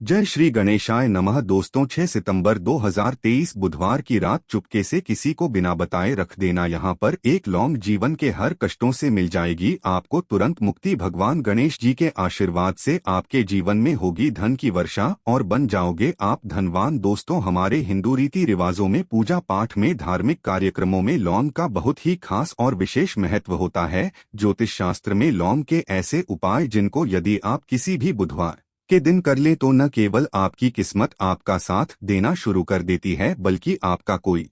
जय श्री गणेशाय नमः। दोस्तों 6 सितंबर 2023 बुधवार की रात चुपके से किसी को बिना बताए रख देना। यहाँ पर एक लौंग जीवन के हर कष्टों से मिल जाएगी आपको तुरंत मुक्ति। भगवान गणेश जी के आशीर्वाद से आपके जीवन में होगी धन की वर्षा और बन जाओगे आप धनवान। दोस्तों हमारे हिंदू रीति रिवाजों में पूजा पाठ में धार्मिक कार्यक्रमों में लौंग का बहुत ही खास और विशेष महत्व होता है। ज्योतिष शास्त्र में लौंग के ऐसे उपाय जिनको यदि आप किसी भी बुधवार के दिन कर लें तो न केवल आपकी किस्मत आपका साथ देना शुरू कर देती है बल्कि आपका कोई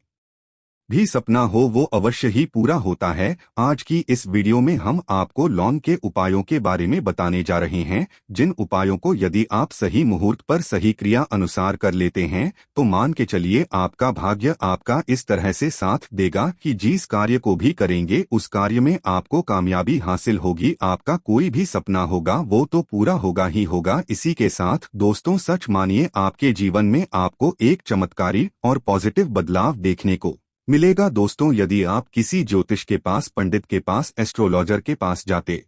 भी सपना हो वो अवश्य ही पूरा होता है। आज की इस वीडियो में हम आपको लौंग के उपायों के बारे में बताने जा रहे हैं, जिन उपायों को यदि आप सही मुहूर्त पर सही क्रिया अनुसार कर लेते हैं तो मान के चलिए आपका भाग्य आपका इस तरह से साथ देगा कि जिस कार्य को भी करेंगे उस कार्य में आपको कामयाबी हासिल होगी। आपका कोई भी सपना होगा वो तो पूरा होगा ही होगा। इसी के साथ दोस्तों सच मानिए आपके जीवन में आपको एक चमत्कारी और पॉजिटिव बदलाव देखने को मिलेगा। दोस्तों यदि आप किसी ज्योतिष के पास, पंडित के पास, एस्ट्रोलॉजर के पास जाते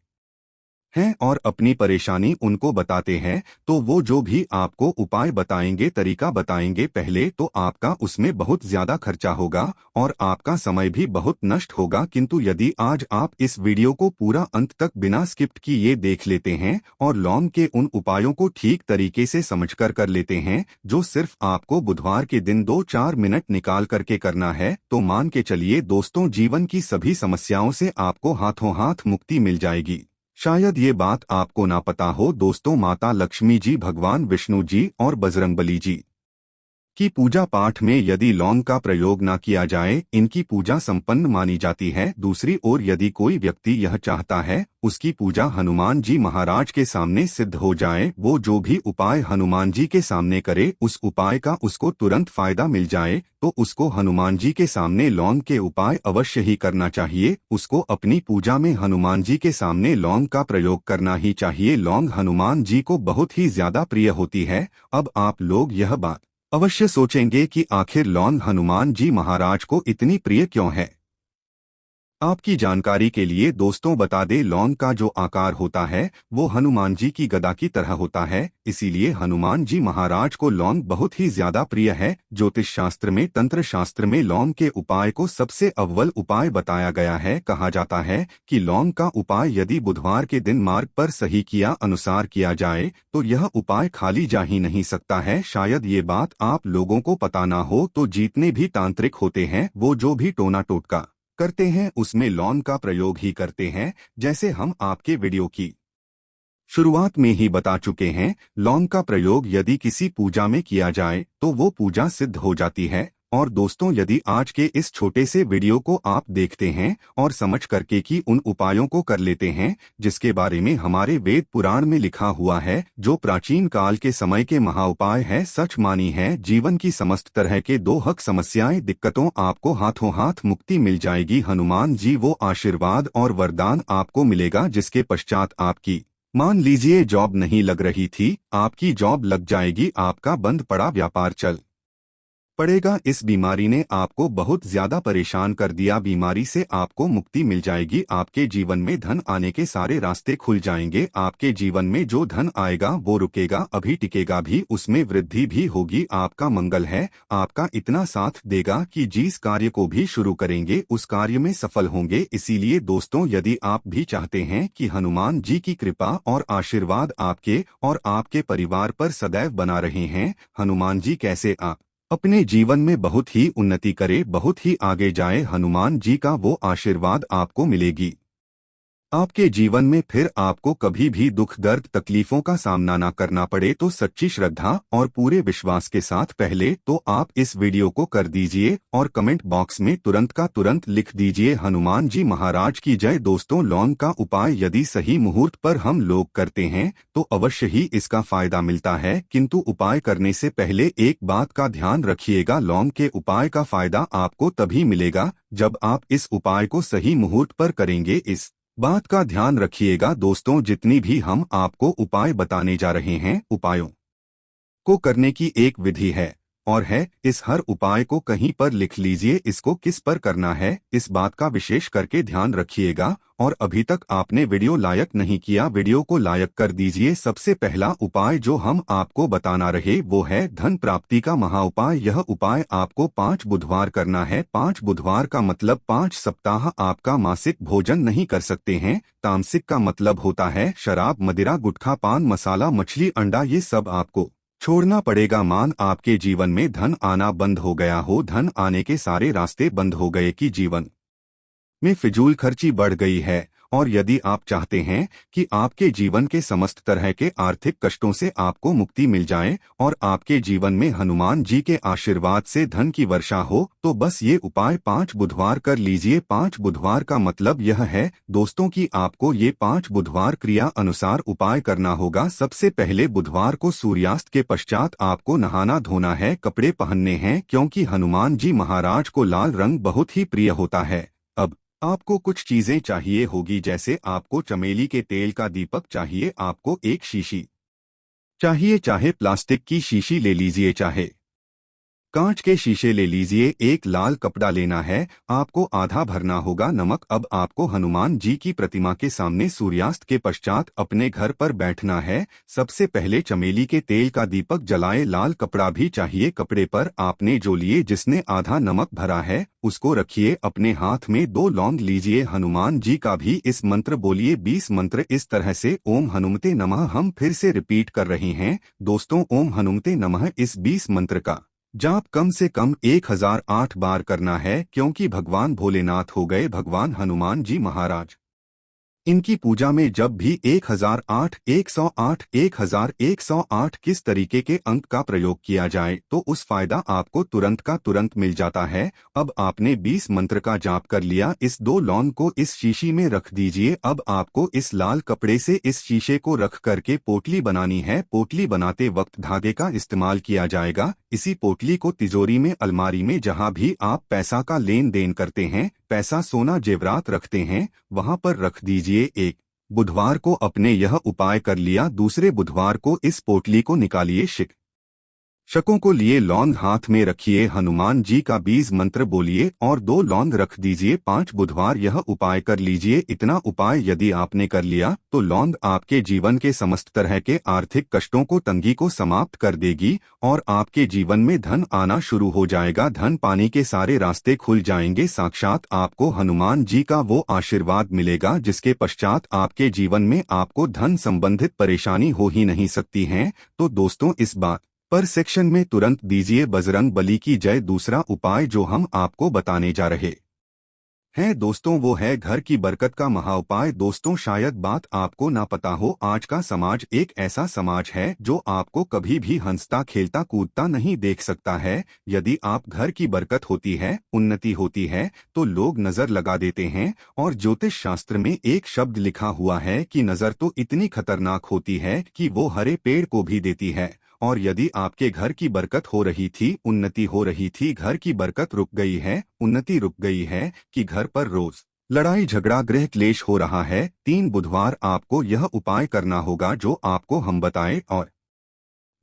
हैं और अपनी परेशानी उनको बताते हैं तो वो जो भी आपको उपाय बताएंगे, तरीका बताएंगे, पहले तो आपका उसमें बहुत ज्यादा खर्चा होगा और आपका समय भी बहुत नष्ट होगा। किंतु यदि आज आप इस वीडियो को पूरा अंत तक बिना स्किप किए देख लेते हैं और लौंग के उन उपायों को ठीक तरीके से समझकर कर लेते हैं जो सिर्फ आपको बुधवार के दिन 2-4 मिनट निकाल करके करना है, तो मान के चलिए दोस्तों जीवन की सभी समस्याओं से आपको हाथों हाथ मुक्ति मिल जाएगी। शायद ये बात आपको ना पता हो दोस्तों, माता लक्ष्मी जी, भगवान विष्णु जी और बजरंगबली जी की पूजा पाठ में यदि लौंग का प्रयोग ना किया जाए इनकी पूजा संपन्न मानी जाती है। दूसरी ओर यदि कोई व्यक्ति यह चाहता है उसकी पूजा हनुमान जी महाराज के सामने सिद्ध हो जाए, वो जो भी उपाय हनुमान जी के सामने करे उस उपाय का उसको तुरंत फायदा मिल जाए, तो उसको हनुमान जी के सामने लौंग के उपाय अवश्य ही करना चाहिए। उसको अपनी पूजा में हनुमान जी के सामने लौंग का प्रयोग करना ही चाहिए। लौंग हनुमान जी को बहुत ही ज्यादा प्रिय होती है। अब आप लोग यह बात अवश्य सोचेंगे कि आखिर लौंग हनुमान जी महाराज को इतनी प्रिय क्यों है। आपकी जानकारी के लिए दोस्तों बता दें, लौंग का जो आकार होता है वो हनुमान जी की गदा की तरह होता है, इसीलिए हनुमान जी महाराज को लौंग बहुत ही ज्यादा प्रिय है। ज्योतिष शास्त्र में, तंत्र शास्त्र में लौंग के उपाय को सबसे अव्वल उपाय बताया गया है। कहा जाता है कि लौंग का उपाय यदि बुधवार के दिन मार्ग पर सही किया अनुसार किया जाए तो यह उपाय खाली जा ही नहीं सकता है। शायद ये बात आप लोगों को पता ना हो तो जितने भी तांत्रिक होते हैं वो जो भी टोना टोटका करते हैं उसमें लौंग का प्रयोग ही करते हैं। जैसे हम आपके वीडियो की शुरुआत में ही बता चुके हैं, लौंग का प्रयोग यदि किसी पूजा में किया जाए तो वो पूजा सिद्ध हो जाती है। और दोस्तों यदि आज के इस छोटे से वीडियो को आप देखते हैं और समझ करके कि उन उपायों को कर लेते हैं जिसके बारे में हमारे वेद पुराण में लिखा हुआ है, जो प्राचीन काल के समय के महाउपाय है, सच मानी है, जीवन की समस्त तरह के दोहक समस्याएं, दिक्कतों आपको हाथों हाथ मुक्ति मिल जाएगी। हनुमान जी वो आशीर्वाद और वरदान आपको मिलेगा जिसके पश्चात आपकी, मान लीजिए जॉब नहीं लग रही थी, आपकी जॉब लग जाएगी, आपका बंद पड़ा व्यापार चल पड़ेगा। इस बीमारी ने आपको बहुत ज्यादा परेशान कर दिया, बीमारी से आपको मुक्ति मिल जाएगी। आपके जीवन में धन आने के सारे रास्ते खुल जाएंगे। आपके जीवन में जो धन आएगा वो रुकेगा, अभी टिकेगा भी, उसमें वृद्धि भी होगी। आपका मंगल है, आपका इतना साथ देगा कि जिस कार्य को भी शुरू करेंगे उस कार्य में सफल होंगे। इसीलिए दोस्तों यदि आप भी चाहते हैं कि हनुमान जी की कृपा और आशीर्वाद आपके और आपके परिवार पर सदैव बना रहे हैं, हनुमान जी कैसे आप अपने जीवन में बहुत ही उन्नति करे, बहुत ही आगे जाए, हनुमान जी का वो आशीर्वाद आपको मिलेगी। आपके जीवन में फिर आपको कभी भी दुख, दर्द, तकलीफों का सामना ना करना पड़े। तो सच्ची श्रद्धा और पूरे विश्वास के साथ पहले तो आप इस वीडियो को कर दीजिए और कमेंट बॉक्स में तुरंत का तुरंत लिख दीजिए हनुमान जी महाराज की जय। दोस्तों लौंग का उपाय यदि सही मुहूर्त पर हम लोग करते हैं तो अवश्य ही इसका फायदा मिलता है, किंतु उपाय करने से पहले एक बात का ध्यान रखिएगा, लौंग के उपाय का फायदा आपको तभी मिलेगा जब आप इस उपाय को सही मुहूर्त पर करेंगे। इस बात का ध्यान रखिएगा दोस्तों, जितनी भी हम आपको उपाय बताने जा रहे हैं, उपायों को करने की एक विधि है। और है। इस हर उपाय को कहीं पर लिख लीजिए, इसको किस पर करना है इस बात का विशेष करके ध्यान रखिएगा। और अभी तक आपने वीडियो लाइक नहीं किया, वीडियो को लाइक कर दीजिए। सबसे पहला उपाय जो हम आपको बताना रहे वो है धन प्राप्ति का महाउपाय। यह उपाय आपको 5 बुधवार करना है। 5 बुधवार का मतलब 5 सप्ताह आपका मासिक भोजन नहीं कर सकते हैं। तामसिक का मतलब होता है शराब, मदिरा, गुटखा, पान मसाला, मछली, अंडा, ये सब आपको छोड़ना पड़ेगा। मान आपके जीवन में धन आना बंद हो गया हो, धन आने के सारे रास्ते बंद हो गए कि जीवन में फिजूल खर्ची बढ़ गई है, और यदि आप चाहते हैं कि आपके जीवन के समस्त तरह के आर्थिक कष्टों से आपको मुक्ति मिल जाए और आपके जीवन में हनुमान जी के आशीर्वाद से धन की वर्षा हो, तो बस ये उपाय 5 बुधवार कर लीजिए। 5 बुधवार का मतलब यह है दोस्तों कि आपको ये 5 बुधवार क्रिया अनुसार उपाय करना होगा। सबसे पहले बुधवार को सूर्यास्त के पश्चात आपको नहाना धोना है, कपड़े पहनने हैं, क्योंकि हनुमान जी महाराज को लाल रंग बहुत ही प्रिय होता है। अब आपको कुछ चीजें चाहिए होगी, जैसे आपको चमेली के तेल का दीपक चाहिए, आपको एक शीशी चाहिए, चाहे प्लास्टिक की शीशी ले लीजिए, चाहे कांच के शीशे ले लीजिए। एक लाल कपड़ा लेना है, आपको आधा भरना होगा नमक। अब आपको हनुमान जी की प्रतिमा के सामने सूर्यास्त के पश्चात अपने घर पर बैठना है। सबसे पहले चमेली के तेल का दीपक जलाए, लाल कपड़ा भी चाहिए। कपड़े पर आपने जो लिए जिसने आधा नमक भरा है उसको रखिए। अपने हाथ में 2 लौंग लीजिए, हनुमान जी का भी इस मंत्र बोलिए 20 मंत्र इस तरह से। ओम हनुमते नमः। हम फिर से रिपीट कर रहे हैं दोस्तों, ओम हनुमते नमः। इस 20 मंत्र का जाप कम से कम 1008 बार करना है, क्योंकि भगवान भोलेनाथ हो गए भगवान हनुमान जी महाराज। इनकी पूजा में जब भी 1008, 108, 1108 किस तरीके के अंक का प्रयोग किया जाए तो उस फायदा आपको तुरंत का तुरंत मिल जाता है। अब आपने 20 मंत्र का जाप कर लिया, इस 2 लौंग को इस शीशी में रख दीजिए। अब आपको इस लाल कपड़े से इस शीशे को रख करके पोटली बनानी है। पोटली बनाते वक्त धागे का इस्तेमाल किया जाएगा। इसी पोटली को तिजोरी में, अलमारी में, जहां भी आप पैसा का लेन देन करते हैं, पैसा, सोना, जेवरात रखते हैं, वहां पर रख दीजिए। एक बुधवार को अपने यह उपाय कर लिया, दूसरे बुधवार को इस पोटली को निकालिए, शकों को लिए लौंग हाथ में रखिए, हनुमान जी का 20 मंत्र बोलिए और 2 लौंग रख दीजिए। 5 बुधवार यह उपाय कर लीजिए। इतना उपाय यदि आपने कर लिया तो लौंग आपके जीवन के समस्त तरह के आर्थिक कष्टों को, तंगी को समाप्त कर देगी और आपके जीवन में धन आना शुरू हो जाएगा। धन पाने के सारे रास्ते खुल जाएंगे। साक्षात आपको हनुमान जी का वो आशीर्वाद मिलेगा जिसके पश्चात आपके जीवन में आपको धन संबंधित परेशानी हो ही नहीं सकती है। तो दोस्तों, इस बात पर सेक्शन में तुरंत दीजिए बजरंग बली की जय। दूसरा उपाय जो हम आपको बताने जा रहे हैं दोस्तों वो है घर की बरकत का महाउपाय। दोस्तों, शायद बात आपको ना पता हो, आज का समाज एक ऐसा समाज है जो आपको कभी भी हंसता खेलता कूदता नहीं देख सकता है। यदि आप घर की बरकत होती है, उन्नति होती है, तो लोग नजर लगा देते हैं। और ज्योतिष शास्त्र में एक शब्द लिखा हुआ है कि नजर तो इतनी खतरनाक होती है कि वो हरे पेड़ को भी देती है। और यदि आपके घर की बरकत हो रही थी, उन्नति हो रही थी, घर की बरकत रुक गई है, उन्नति रुक गई है, कि घर पर रोज लड़ाई झगड़ा गृह क्लेश हो रहा है, 3 बुधवार आपको यह उपाय करना होगा जो आपको हम बताएं। और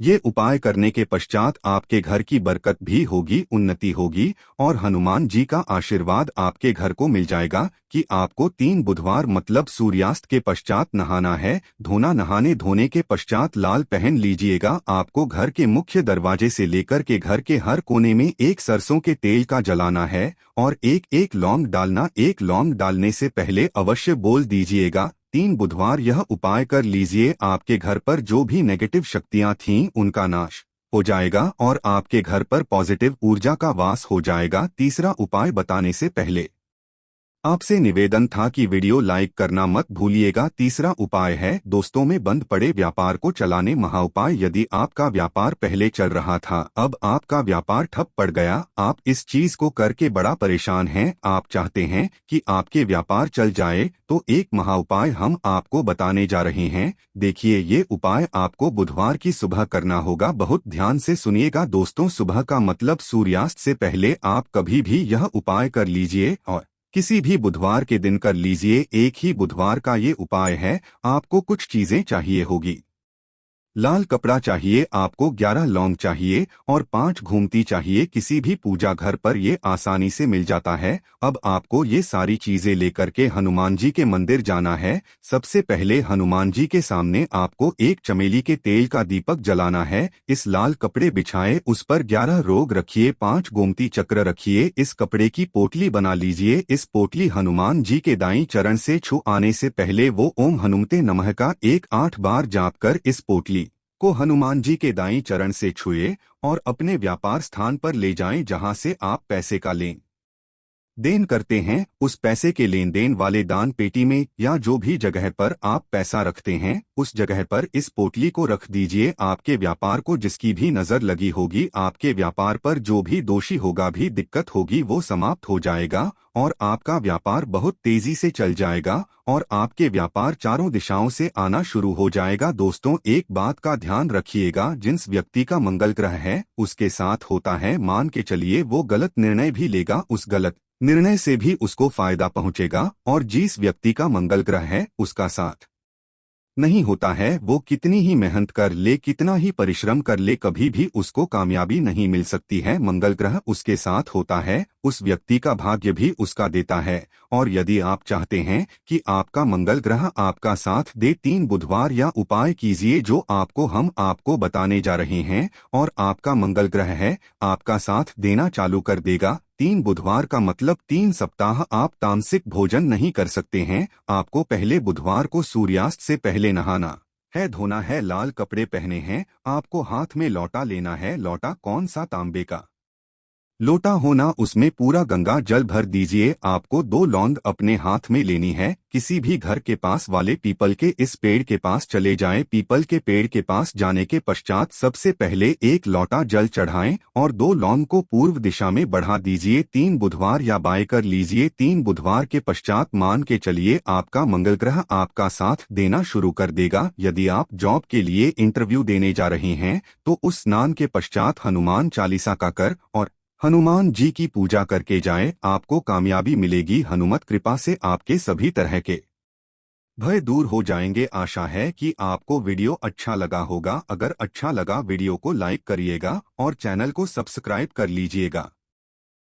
ये उपाय करने के पश्चात आपके घर की बरकत भी होगी, उन्नति होगी और हनुमान जी का आशीर्वाद आपके घर को मिल जाएगा। कि आपको 3 बुधवार मतलब सूर्यास्त के पश्चात नहाना है, धोना। नहाने धोने के पश्चात लाल पहन लीजिएगा। आपको घर के मुख्य दरवाजे से लेकर के घर के हर कोने में एक सरसों के तेल का जलाना है और एक एक लौंग डालना। एक लौंग डालने से पहले अवश्य बोल दीजिएगा 3 बुधवार यह उपाय कर लीजिए। आपके घर पर जो भी नेगेटिव शक्तियां थीं उनका नाश हो जाएगा और आपके घर पर पॉजिटिव ऊर्जा का वास हो जाएगा। तीसरा उपाय बताने से पहले आपसे निवेदन था कि वीडियो लाइक करना मत भूलिएगा। तीसरा उपाय है दोस्तों में बंद पड़े व्यापार को चलाने महाउपाय। यदि आपका व्यापार पहले चल रहा था, अब आपका व्यापार ठप पड़ गया, आप इस चीज को करके बड़ा परेशान हैं, आप चाहते हैं कि आपके व्यापार चल जाए, तो एक महाउपाय हम आपको बताने जा रहे हैं। देखिए, ये उपाय आपको बुधवार की सुबह करना होगा। बहुत ध्यान से सुनिएगा दोस्तों। सुबह का मतलब सूर्यास्त से पहले आप कभी भी यह उपाय कर लीजिए और किसी भी बुधवार के दिन कर लीजिए। एक ही बुधवार का ये उपाय है। आपको कुछ चीजें चाहिए होगी। लाल कपड़ा चाहिए आपको, 11 लौंग चाहिए और 5 घूमती चाहिए। किसी भी पूजा घर पर ये आसानी से मिल जाता है। अब आपको ये सारी चीजें लेकर के हनुमान जी के मंदिर जाना है। सबसे पहले हनुमान जी के सामने आपको एक चमेली के तेल का दीपक जलाना है। इस लाल कपड़े बिछाए, उस पर 11 रोग रखिए, 5 गोमती चक्र रखिए। इस कपड़े की पोटली बना लीजिए। इस पोटली हनुमान जी के दाईं चरण से छू आने से पहले वो ओम हनुमते नमः का 8 बार जाप कर इस पोटली को हनुमान जी के दाईं चरण से छुए और अपने व्यापार स्थान पर ले जाएं, जहां से आप पैसे का लेन देन करते हैं। उस पैसे के लेन देन वाले दान पेटी में या जो भी जगह पर आप पैसा रखते हैं, उस जगह पर इस पोटली को रख दीजिए। आपके व्यापार को जिसकी भी नजर लगी होगी, आपके व्यापार पर जो भी दोषी होगा, भी दिक्कत होगी, वो समाप्त हो जाएगा और आपका व्यापार बहुत तेजी से चल जाएगा और आपके व्यापार चारों दिशाओं से आना शुरू हो जाएगा। दोस्तों, एक बात का ध्यान रखिएगा, जिस व्यक्ति का मंगल ग्रह है उसके साथ होता है, मान के चलिए वो गलत निर्णय भी लेगा, उस गलत निर्णय से भी उसको फायदा पहुंचेगा। और जिस व्यक्ति का मंगल ग्रह है उसका साथ नहीं होता है, वो कितनी ही मेहनत कर ले, कितना ही परिश्रम कर ले, कभी भी उसको कामयाबी नहीं मिल सकती है। मंगल ग्रह उसके साथ होता है, उस व्यक्ति का भाग्य भी उसका देता है। और यदि आप चाहते हैं कि आपका मंगल ग्रह आपका साथ दे, 3 बुधवार या उपाय कीजिए जो हम आपको बताने जा रहे हैं और आपका मंगल ग्रह है आपका साथ देना चालू कर देगा। 3 बुधवार का मतलब 3 सप्ताह आप तामसिक भोजन नहीं कर सकते हैं। आपको पहले बुधवार को सूर्यास्त से पहले नहाना है, धोना है, लाल कपड़े पहने हैं, आपको हाथ में लौटा लेना है। लौटा कौन सा? तांबे का लोटा होना, उसमें पूरा गंगा जल भर दीजिए। आपको 2 लौंग अपने हाथ में लेनी है। किसी भी घर के पास वाले पीपल के इस पेड़ के पास चले जाएं। पीपल के पेड़ के पास जाने के पश्चात सबसे पहले 1 लौटा जल चढ़ाएं और 2 लौंग को पूर्व दिशा में बढ़ा दीजिए। 3 बुधवार या बाय कर लीजिए। 3 बुधवार के पश्चात मान के चलिए आपका मंगल ग्रह आपका साथ देना शुरू कर देगा। यदि आप जॉब के लिए इंटरव्यू देने जा रहे हैं तो उस स्नान के पश्चात हनुमान चालीसा का कर और हनुमान जी की पूजा करके जाएं, आपको कामयाबी मिलेगी। हनुमत कृपा से आपके सभी तरह के भय दूर हो जाएंगे। आशा है कि आपको वीडियो अच्छा लगा होगा। अगर अच्छा लगा वीडियो को लाइक करिएगा और चैनल को सब्सक्राइब कर लीजिएगा।